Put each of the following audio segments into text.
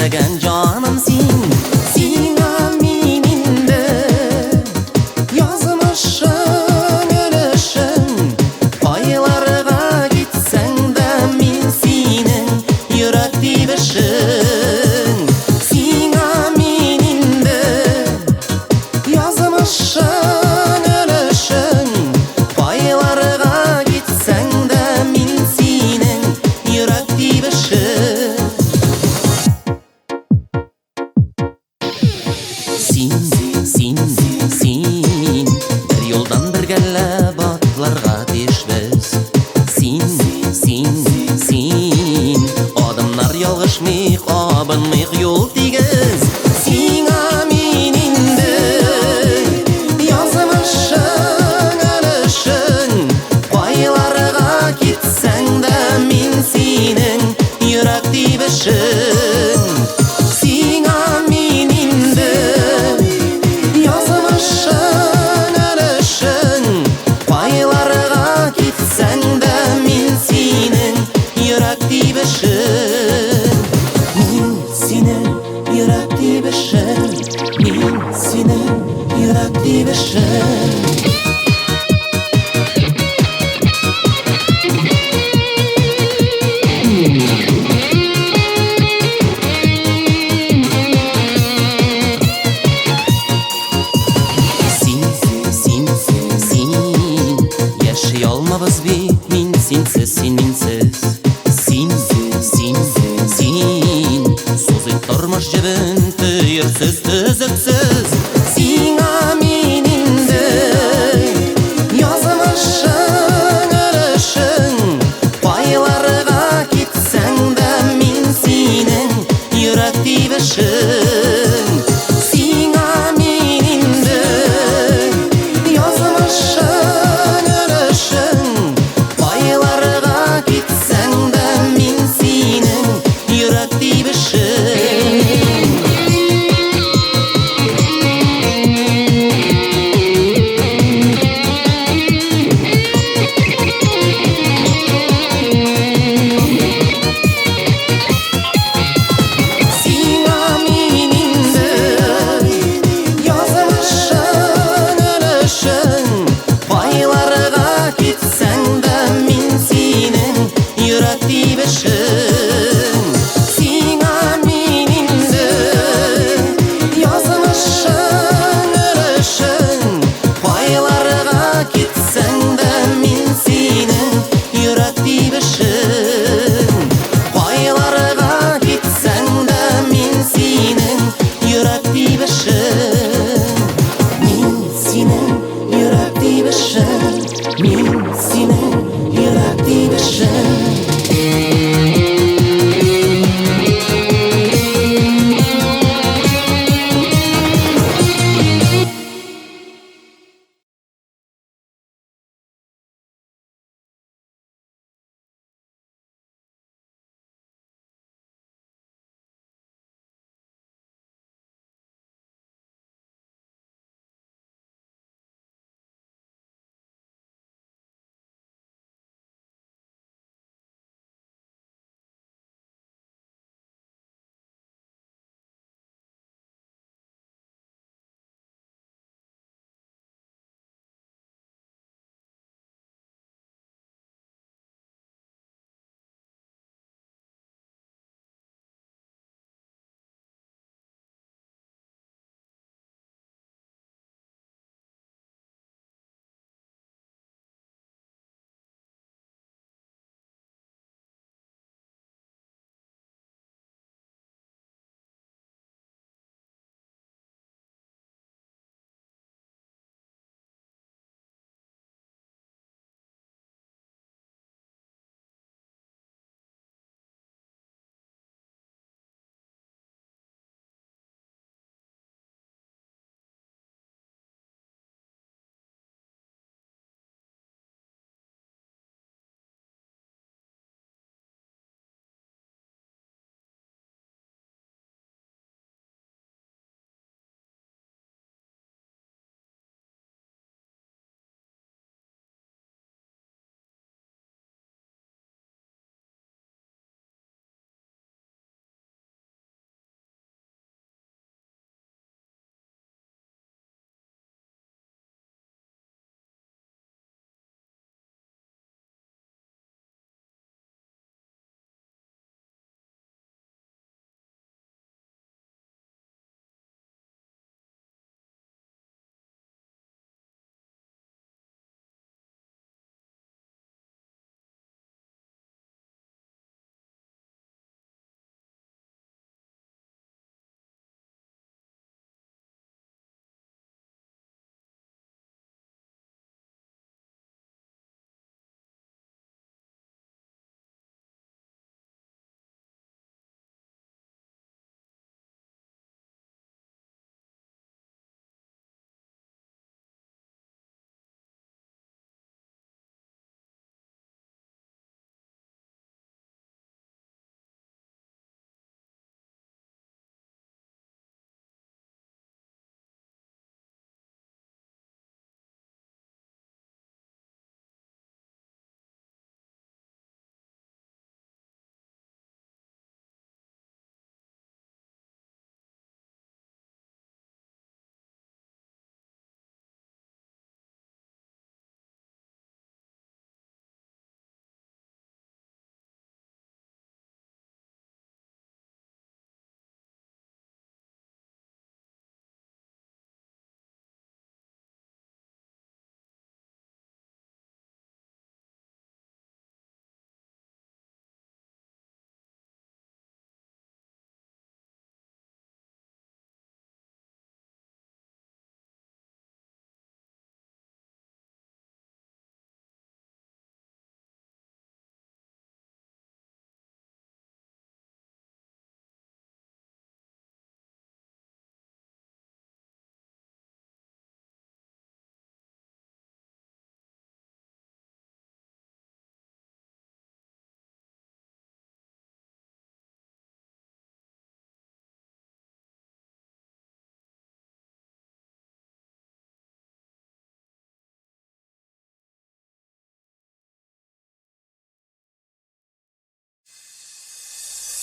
Sevmegen canımsın. Sina mininde yazmışın ölüşün. Paylarga gitsen de min senin yürek dibişin. Sina mininde yazmışın ölüşün. Paylarga gitsen de min senin yürek dibişin. Sin bir yoldan bir gelle batlarga teşviz. Sin adımlar yalgışmıyık, abınmıyık yol tigiz. Sina mininde yazmışın ölüşün. Paylarga gitsen de min senin yürek dibişin. Sina mininde yazmışın ölüşün. Paylarga gitsen de min senin yürek dibişin. Min senin yürek dibişin. Min senin yürek dibişin. Yaşayalmabız bir min sinsiz, sin minsiz. Sin sozit durmuş cebin tüyürsüz, tüzüksüz. Sina mininde yazmışın ölüşün. Paylarga gitsen de min senin yürek dibişin. Sina mininde yazmışın ölüşün. Paylarga gitsen de min senin yürek dibişin.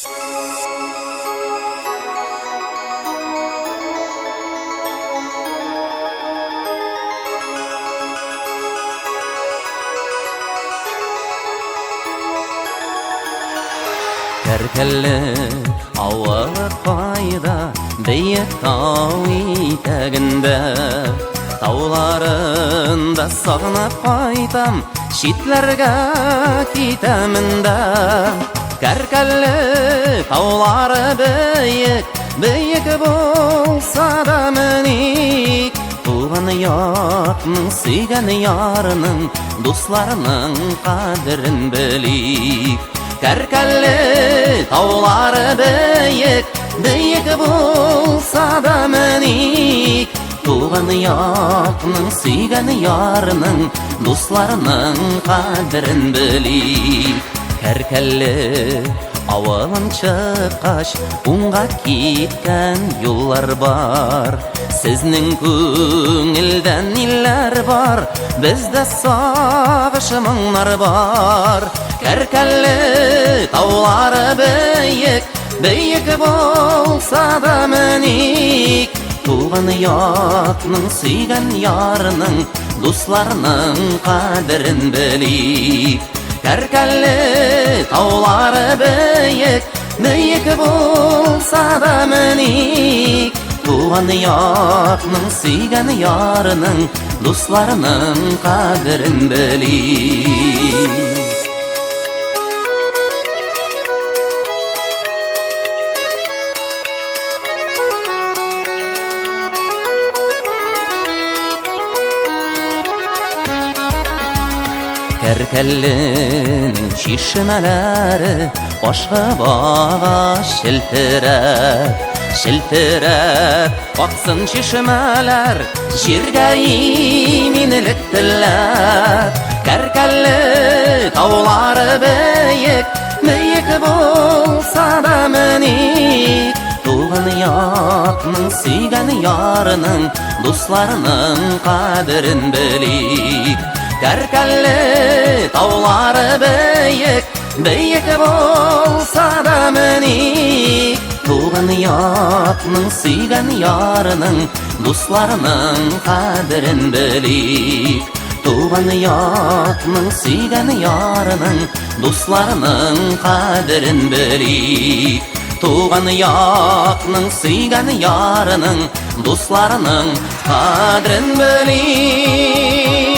Кәркәлле ауалы қайда, бейік тау етегінде, тауларында сағынып қайтам, шитлерге кетемін да. Кәркәлле таулары бейік, бейік болса да міник, туған ятның, сүйген ярының, дусларының қадірін білик. Кәркәлле таулары бейік, бейік болса да міник, туған ятның, сүйген ярының, дусларының қадірін білик. Кәркәлле ауылын шыққаш, оңға кеткен юллар бар. Сізнің көңілден иллер бар, бізді сағыш мұңлар бар. Кәркәлле таулары бейік, бейік болса да міник, туған ятның, сүйген ярының, дусларының қадірін білик. Кәркәлле таулары бейік, бейік болса да міник, туған ятның, сүйген ярының, дусларының қадірін білик. Кәркәлленің шишмәләре башқа баға шілтірәп, шілтірәп, бақсын шишмәләр жерге именілік тіләп. Кәркәлле таулары бейік, бейік болса да міник, туған ятның, сүйген ярының, дусларының қадірін білик. Кәркәлле таулары бейік, бейік болса да міник, туған ятның, сүйген ярының, дусларының қадірін білик. Туған ятның, сүйген ярының, дусларының қадірін білик. Туған ятның, сүйген ярының, дусларының қадірін білик.